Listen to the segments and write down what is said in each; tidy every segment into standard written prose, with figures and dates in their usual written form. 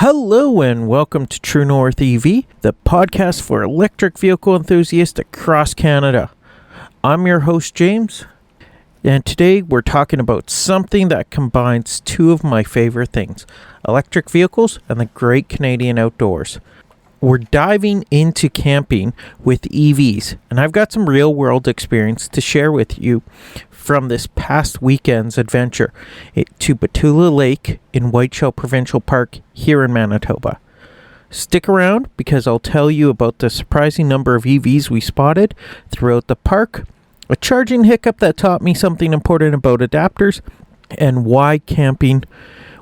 Hello and welcome to True North EV, the podcast for electric vehicle enthusiasts across Canada. I'm your host, James, and today we're talking about something that combines two of my favorite things, electric vehicles and the great Canadian outdoors. We're diving into camping with EVs, and I've got some real-world experience to share with you from this past weekend's adventure to Batula Lake in Whiteshell Provincial Park here in Manitoba. Stick around because I'll tell you about the surprising number of EVs we spotted throughout the park, a charging hiccup that taught me something important about adapters, and why camping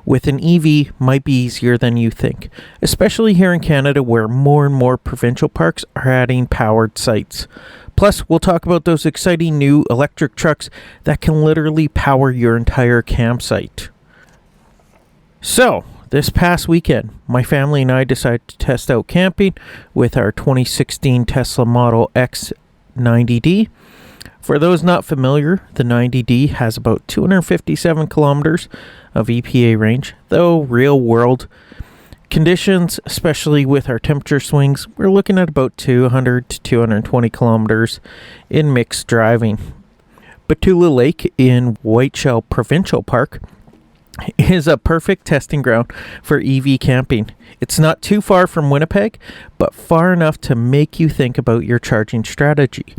with an EV might be easier than you think, especially here in Canada where more and more provincial parks are adding powered sites. Plus, we'll talk about those exciting new electric trucks that can literally power your entire campsite. So, this past weekend, my family and I decided to test out camping with our 2016 Tesla Model X 90D. For those not familiar, the 90D has about 257 kilometers of EPA range, though real-world conditions, especially with our temperature swings, we're looking at about 200 to 220 kilometers in mixed driving. Batula Lake in Whiteshell Provincial Park is a perfect testing ground for EV camping. It's not too far from Winnipeg, but far enough to make you think about your charging strategy.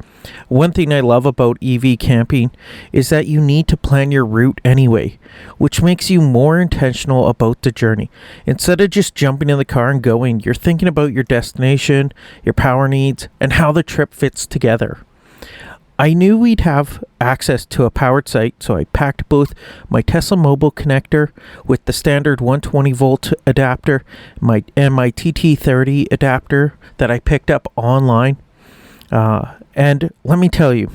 One thing I love about EV camping is that you need to plan your route anyway, which makes you more intentional about the journey. Instead of just jumping in the car and going, you're thinking about your destination, your power needs, and how the trip fits together. I knew we'd have access to a powered site, so I packed both my Tesla mobile connector with the standard 120 volt adapter and my TT30 adapter that I picked up online. And let me tell you,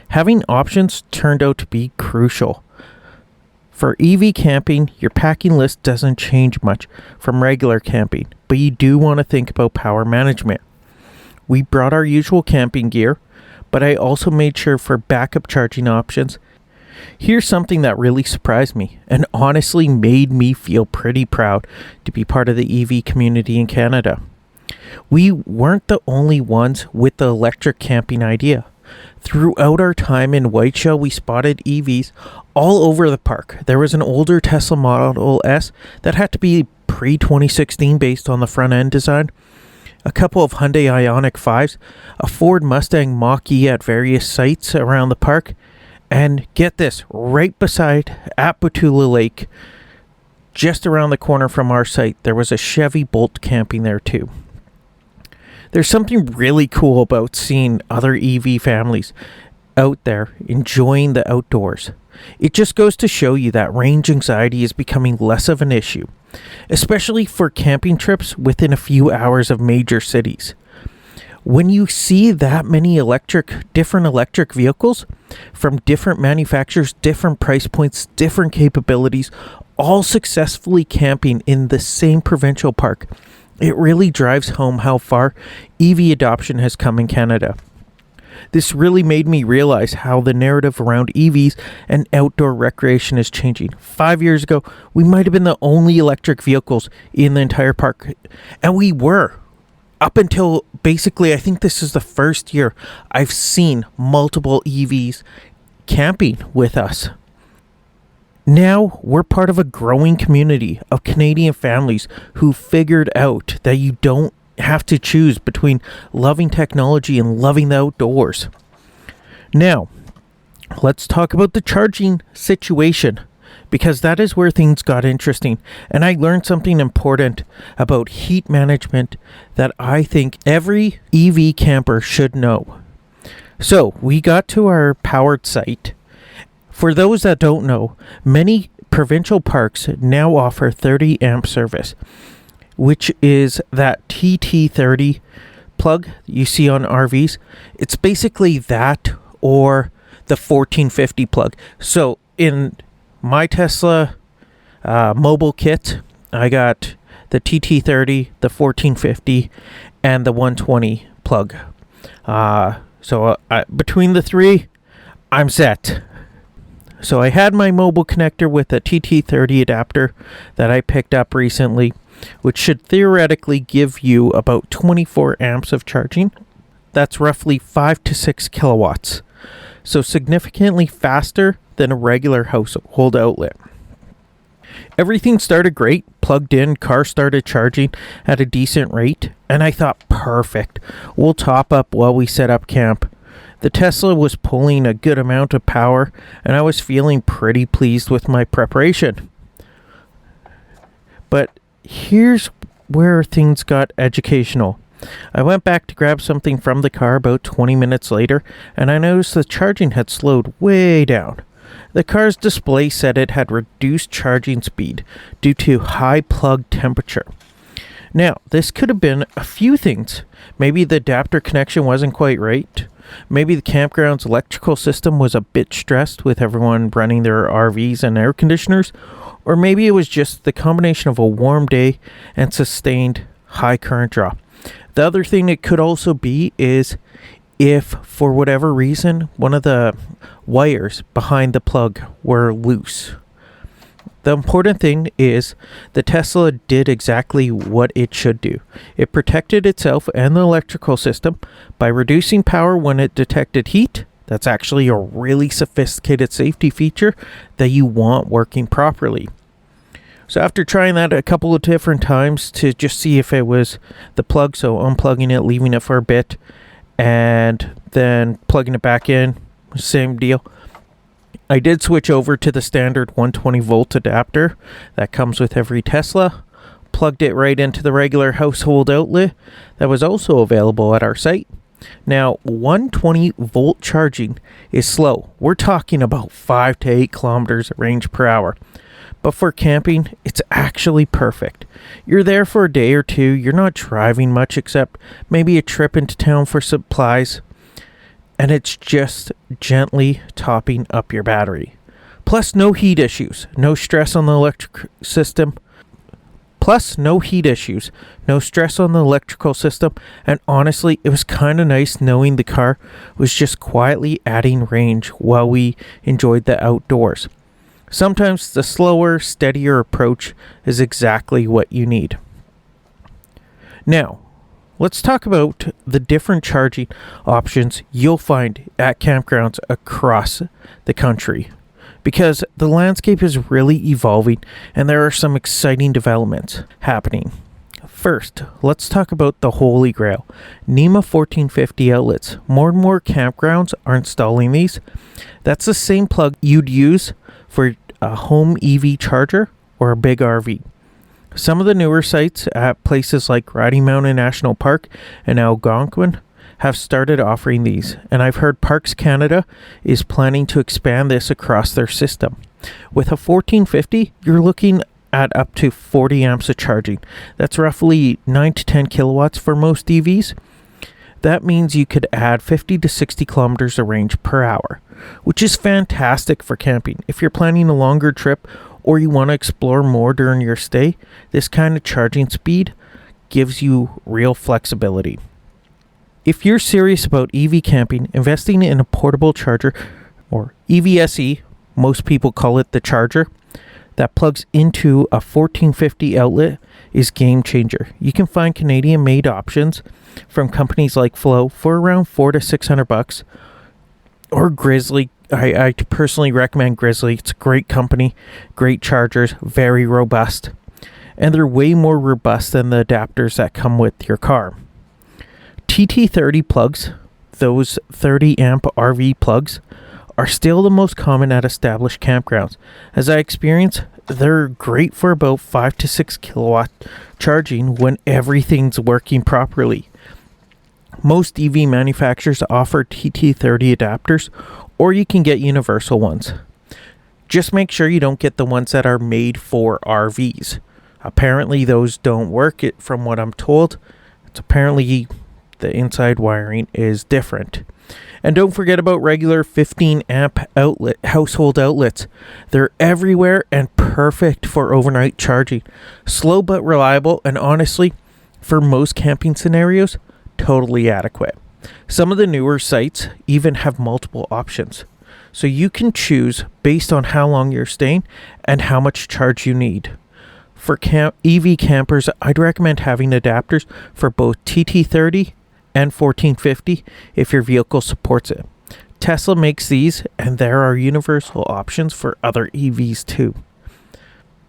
having options turned out to be crucial. For EV camping, your packing list doesn't change much from regular camping, but you do want to think about power management. We brought our usual camping gear, but I also made sure for backup charging options. Here's something that really surprised me and honestly made me feel pretty proud to be part of the EV community in Canada. We weren't the only ones with the electric camping idea. Throughout our time in Whiteshell, we spotted EVs all over the park. There was an older Tesla Model S that had to be pre-2016 based on the front end design, a couple of Hyundai Ioniq 5s, a Ford Mustang Mach-E at various sites around the park, and get this, right beside at Batula Lake, just around the corner from our site, there was a Chevy Bolt camping there too. There's something really cool about seeing other EV families out there enjoying the outdoors. It just goes to show you that range anxiety is becoming less of an issue, especially for camping trips within a few hours of major cities. When you see that many different electric vehicles from different manufacturers, different price points, different capabilities, all successfully camping in the same provincial park, it really drives home how far EV adoption has come in Canada. This really made me realize how the narrative around EVs and outdoor recreation is changing. 5 years ago, we might have been the only electric vehicles in the entire park. And we were. Up until basically, I think this is the first year I've seen multiple EVs camping with us. Now, we're part of a growing community of Canadian families who figured out that you don't have to choose between loving technology and loving the outdoors. Now, let's talk about the charging situation, because that is where things got interesting, and I learned something important about heat management that I think every EV camper should know. So, we got to our powered site. For those that don't know, many provincial parks now offer 30 amp service, which is that TT30 plug you see on RVs. It's basically that or the 1450 plug. So in my Tesla mobile kit, I got the TT30, the 1450, and the 120 plug. So between the three, I'm set. So I had my mobile connector with a TT30 adapter that I picked up recently. which should theoretically give you about 24 amps of charging. That's roughly 5 to 6 kilowatts, so significantly faster than a regular household outlet. Everything started great, plugged in, car started charging at a decent rate, and I thought, perfect, we'll top up while we set up camp. The Tesla was pulling a good amount of power, and I was feeling pretty pleased with my preparation. But here's where things got educational. I went back to grab something from the car about 20 minutes later, and I noticed the charging had slowed way down. The car's display said it had reduced charging speed due to high plug temperature. Now, this could have been a few things. Maybe the adapter connection wasn't quite right. Maybe the campground's electrical system was a bit stressed with everyone running their RVs and air conditioners. Or maybe it was just the combination of a warm day and sustained high current draw. The other thing it could also be is if, for whatever reason, one of the wires behind the plug were loose. The important thing is the Tesla did exactly what it should do. It protected itself and the electrical system by reducing power when it detected heat. That's actually a really sophisticated safety feature that you want working properly. So after trying that a couple of different times to just see if it was the plug, so unplugging it, leaving it for a bit, and then plugging it back in, same deal. I did switch over to the standard 120 volt adapter that comes with every Tesla, plugged it right into the regular household outlet that was also available at our site. Now, 120 volt charging is slow. We're talking about 5 to 8 kilometers range per hour. But for camping, it's actually perfect. You're there for a day or two. You're not driving much except maybe a trip into town for supplies. And it's just gently topping up your battery. Plus, no heat issues. No stress on the electric system. No stress on the electrical system. And honestly, it was kind of nice knowing the car was just quietly adding range while we enjoyed the outdoors. Sometimes the slower, steadier approach is exactly what you need. Now, let's talk about the different charging options you'll find at campgrounds across the country, because the landscape is really evolving and there are some exciting developments happening. First, let's talk about the Holy Grail, NEMA 1450 outlets. More and more campgrounds are installing these. That's the same plug you'd use for a home EV charger or a big RV. Some of the newer sites at places like Riding Mountain National Park and Algonquin have started offering these, and I've heard Parks Canada is planning to expand this across their system. With a 1450, you're looking at up to 40 amps of charging. That's roughly 9 to 10 kilowatts for most EVs. That means you could add 50 to 60 kilometers of range per hour, which is fantastic for camping. If you're planning a longer trip or you want to explore more during your stay, this kind of charging speed gives you real flexibility. If you're serious about EV camping, investing in a portable charger, or EVSE, most people call it the charger, that plugs into a 1450 outlet is game changer. You can find Canadian made options from companies like Flow for around $400 to $600, or Grizzly. I personally recommend Grizzly. It's a great company, great chargers, very robust, and they're way more robust than the adapters that come with your car. TT30 plugs, those 30 amp RV plugs, are still the most common at established campgrounds. As I experience, they're great for about 5 to 6 kilowatt charging when everything's working properly. Most EV manufacturers offer TT30 adapters, or you can get universal ones. Just make sure you don't get the ones that are made for RVs. Apparently those don't work, from what I'm told. It's apparently the inside wiring is different. And don't forget about regular 15 amp household outlets. They're everywhere and perfect for overnight charging. Slow but reliable, and honestly, for most camping scenarios, totally adequate. Some of the newer sites even have multiple options, so you can choose based on how long you're staying and how much charge you need. For EV campers, I'd recommend having adapters for both TT30 and 1450 if your vehicle supports it. Tesla makes these, and there are universal options for other EVs too.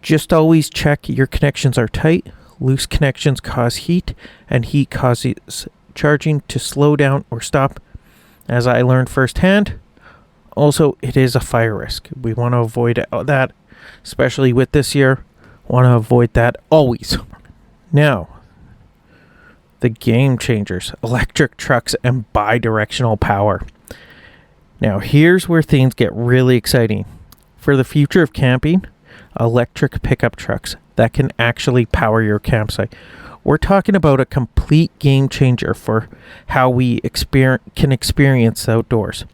Just always check your connections are tight. Loose connections cause heat, and heat causes charging to slow down or stop, as I learned firsthand. Also, it is a fire risk. We want to avoid that, especially with this year. Want to avoid that always. Now, the game changers, electric trucks and bi-directional power. Now, here's where things get really exciting. For the future of camping, electric pickup trucks that can actually power your campsite. We're talking about a complete game changer for how we can experience the outdoors.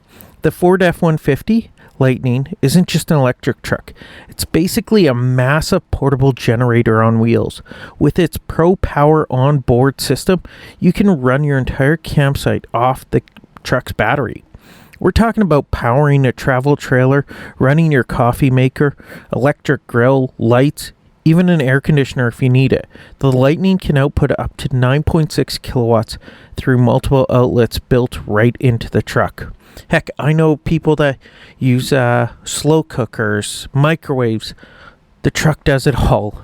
The Ford F-150 Lightning isn't just an electric truck. It's basically a massive portable generator on wheels. With its Pro Power on-board system, you can run your entire campsite off the truck's battery. We're talking about powering a travel trailer, running your coffee maker, electric grill, lights, even an air conditioner if you need it. The Lightning can output up to 9.6 kilowatts through multiple outlets built right into the truck. Heck, I know people that use slow cookers, microwaves. The truck does it all.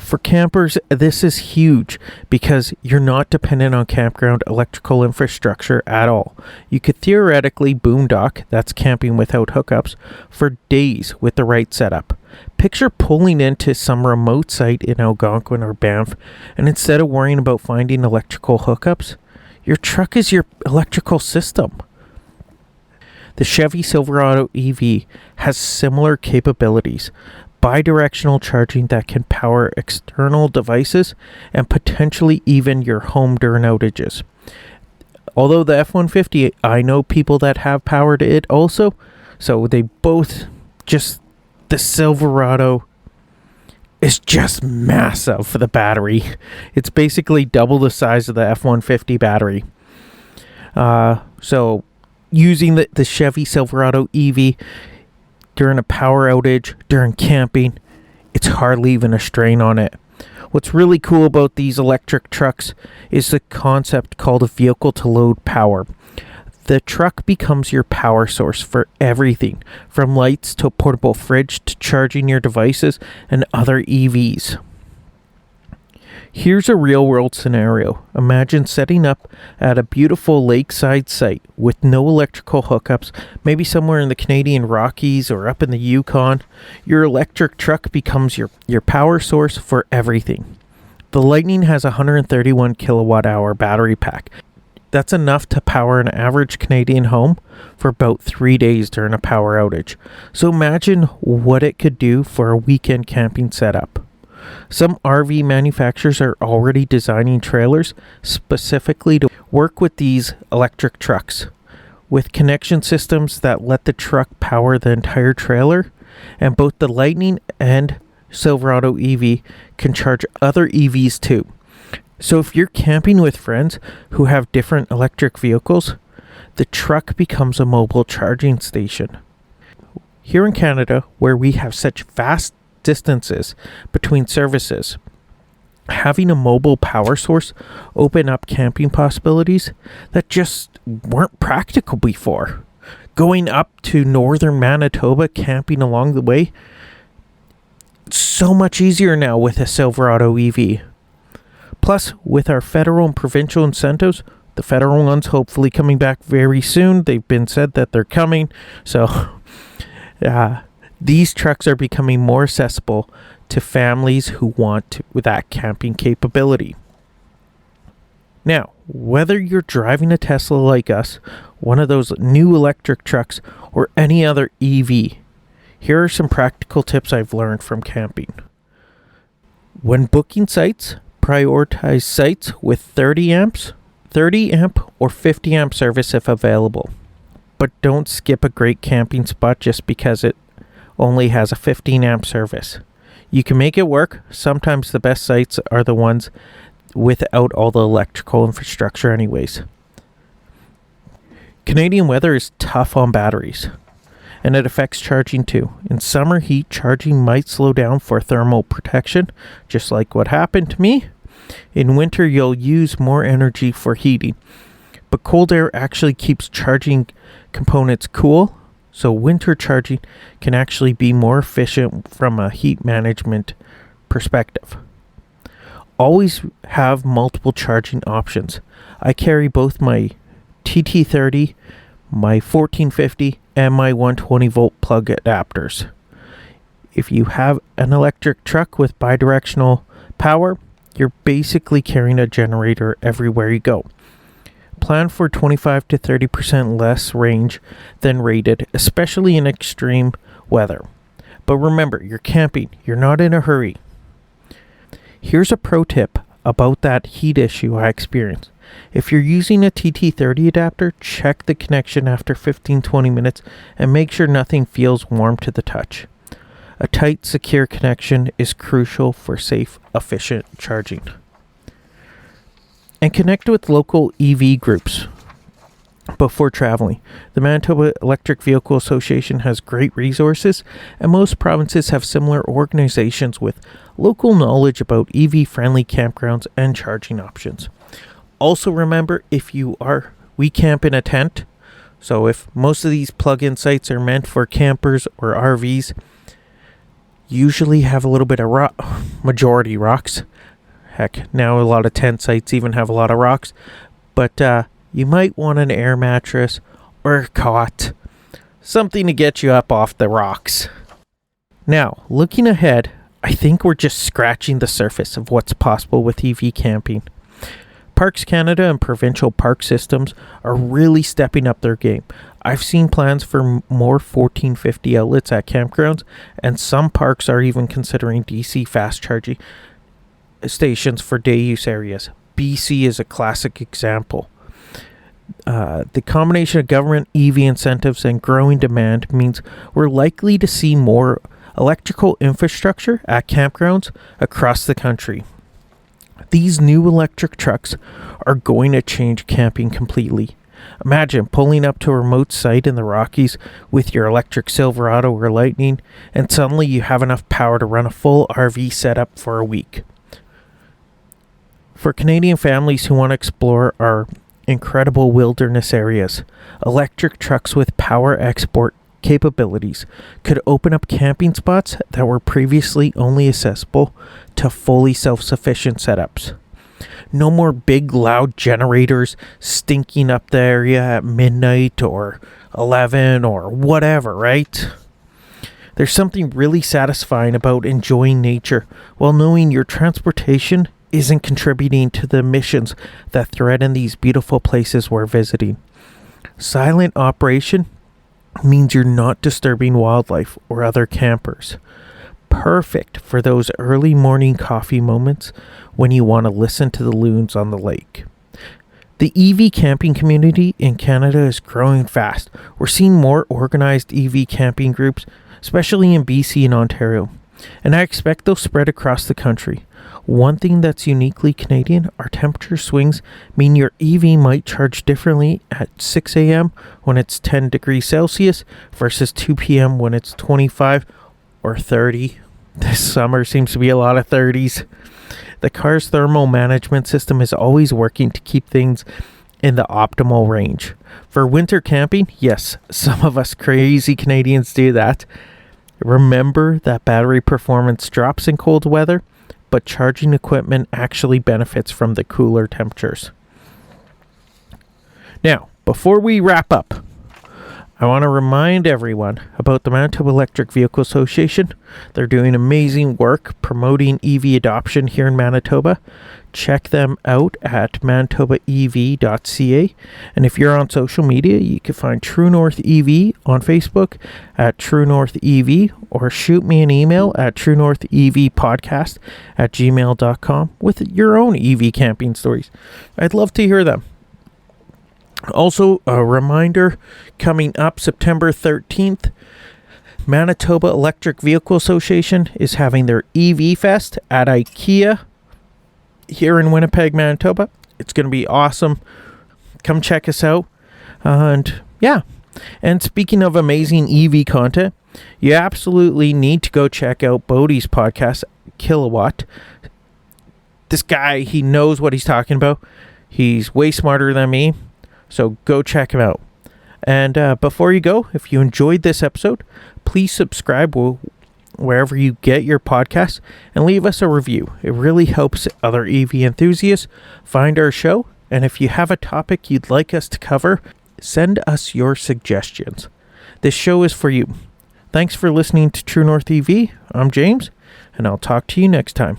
For campers, this is huge because you're not dependent on campground electrical infrastructure at all. You could theoretically boondock, that's camping without hookups, for days with the right setup. Picture pulling into some remote site in Algonquin or Banff, and instead of worrying about finding electrical hookups, your truck is your electrical system. The Chevy Silverado EV has similar capabilities. Bidirectional charging that can power external devices and potentially even your home during outages. Although the F-150, I know people that have powered it also, so they both the Silverado is just massive for the battery. It's basically double the size of the F-150 battery. So using the Chevy Silverado EV during a power outage, during camping, it's hardly even a strain on it. What's really cool about these electric trucks is the concept called a vehicle to load power. The truck becomes your power source for everything, from lights to a portable fridge to charging your devices and other EVs. Here's a real-world scenario. Imagine setting up at a beautiful lakeside site with no electrical hookups, maybe somewhere in the Canadian Rockies or up in the Yukon. Your electric truck becomes your power source for everything. The Lightning has a 131 kilowatt-hour battery pack. That's enough to power an average Canadian home for about 3 days during a power outage. So imagine what it could do for a weekend camping setup. Some RV manufacturers are already designing trailers specifically to work with these electric trucks, with connection systems that let the truck power the entire trailer, and both the Lightning and Silverado EV can charge other EVs too. So if you're camping with friends who have different electric vehicles, the truck becomes a mobile charging station. Here in Canada, where we have such vast distances between services, having a mobile power source open up camping possibilities that just weren't practical before. Going up to northern Manitoba, camping along the way, it's so much easier now with a Silverado EV. Plus, with our federal and provincial incentives, the federal ones hopefully coming back very soon. They've been said that they're coming, so these trucks are becoming more accessible to families who want that camping capability. Now, whether you're driving a Tesla like us, one of those new electric trucks, or any other EV, here are some practical tips I've learned from camping. When booking sites, prioritize sites with 30 amp or 50 amp service if available. But don't skip a great camping spot just because it only has a 15 amp service. You can make it work. Sometimes the best sites are the ones without all the electrical infrastructure anyways. Canadian weather is tough on batteries, and it affects charging too. In summer heat, charging might slow down for thermal protection, just like what happened to me. In winter, you'll use more energy for heating, but cold air actually keeps charging components cool, so winter charging can actually be more efficient from a heat management perspective. Always have multiple charging options. I carry both my TT30, my 1450, and my 120 volt plug adapters. If you have an electric truck with bidirectional power, you're basically carrying a generator everywhere you go. Plan for 25 to 30% less range than rated, especially in extreme weather. But remember, you're camping, you're not in a hurry. Here's a pro tip about that heat issue I experienced. If you're using a TT30 adapter, check the connection after 15-20 minutes and make sure nothing feels warm to the touch. A tight, secure connection is crucial for safe, efficient charging. And connect with local EV groups before traveling. The Manitoba Electric Vehicle Association has great resources, and most provinces have similar organizations with local knowledge about EV-friendly campgrounds and charging options. Also remember, we camp in a tent, so if most of these plug-in sites are meant for campers or RVs, usually have a little bit of majority rocks. Heck, now a lot of tent sites even have a lot of rocks, but you might want an air mattress or a cot, something to get you up off the rocks. Now, looking ahead, I think we're just scratching the surface of what's possible with EV camping. Parks Canada and provincial park systems are really stepping up their game. I've seen plans for more 1450 outlets at campgrounds, and some parks are even considering DC fast charging stations for day use areas. BC is a classic example. The combination of government EV incentives and growing demand means we're likely to see more electrical infrastructure at campgrounds across the country. These new electric trucks are going to change camping completely. Imagine pulling up to a remote site in the Rockies with your electric Silverado or Lightning, and suddenly you have enough power to run a full RV setup for a week. For Canadian families who want to explore our incredible wilderness areas, electric trucks with power export capabilities could open up camping spots that were previously only accessible to fully self-sufficient setups. No more big loud generators stinking up the area at midnight or 11 or whatever, right? There's something really satisfying about enjoying nature while knowing your transportation isn't contributing to the emissions that threaten these beautiful places we're visiting. Silent operation means you're not disturbing wildlife or other campers. Perfect for those early morning coffee moments when you want to listen to the loons on the lake. The EV camping community in Canada is growing fast. We're seeing more organized EV camping groups, especially in BC and Ontario, and I expect they'll spread across the country. One thing that's uniquely Canadian, our temperature swings mean your EV might charge differently at 6 a.m. when it's 10 degrees Celsius versus 2 p.m. when it's 25 or 30. This summer seems to be a lot of 30s. The car's thermal management system is always working to keep things in the optimal range. For winter camping, yes, some of us crazy Canadians do that. Remember that battery performance drops in cold weather, but charging equipment actually benefits from the cooler temperatures. Now, before we wrap up, I want to remind everyone about the Manitoba Electric Vehicle Association. They're doing amazing work promoting EV adoption here in Manitoba. Check them out at manitobaev.ca. And if you're on social media, you can find True North EV on Facebook at True North EV, or shoot me an email at truenorthevpodcast@gmail.com with your own EV camping stories. I'd love to hear them. Also, a reminder, coming up September 13th, Manitoba Electric Vehicle Association is having their EV Fest at IKEA here in Winnipeg, Manitoba. It's going to be awesome. Come check us out. And yeah, And speaking of amazing EV content, you absolutely need to go check out Bodhi's podcast, Kilowatt. This guy, he knows what he's talking about. He's way smarter than me, so go check him out. And before you go, if you enjoyed this episode, please subscribe wherever you get your podcasts and leave us a review. It really helps other EV enthusiasts find our show. And if you have a topic you'd like us to cover, send us your suggestions. This show is for you. Thanks for listening to True North EV. I'm James, and I'll talk to you next time.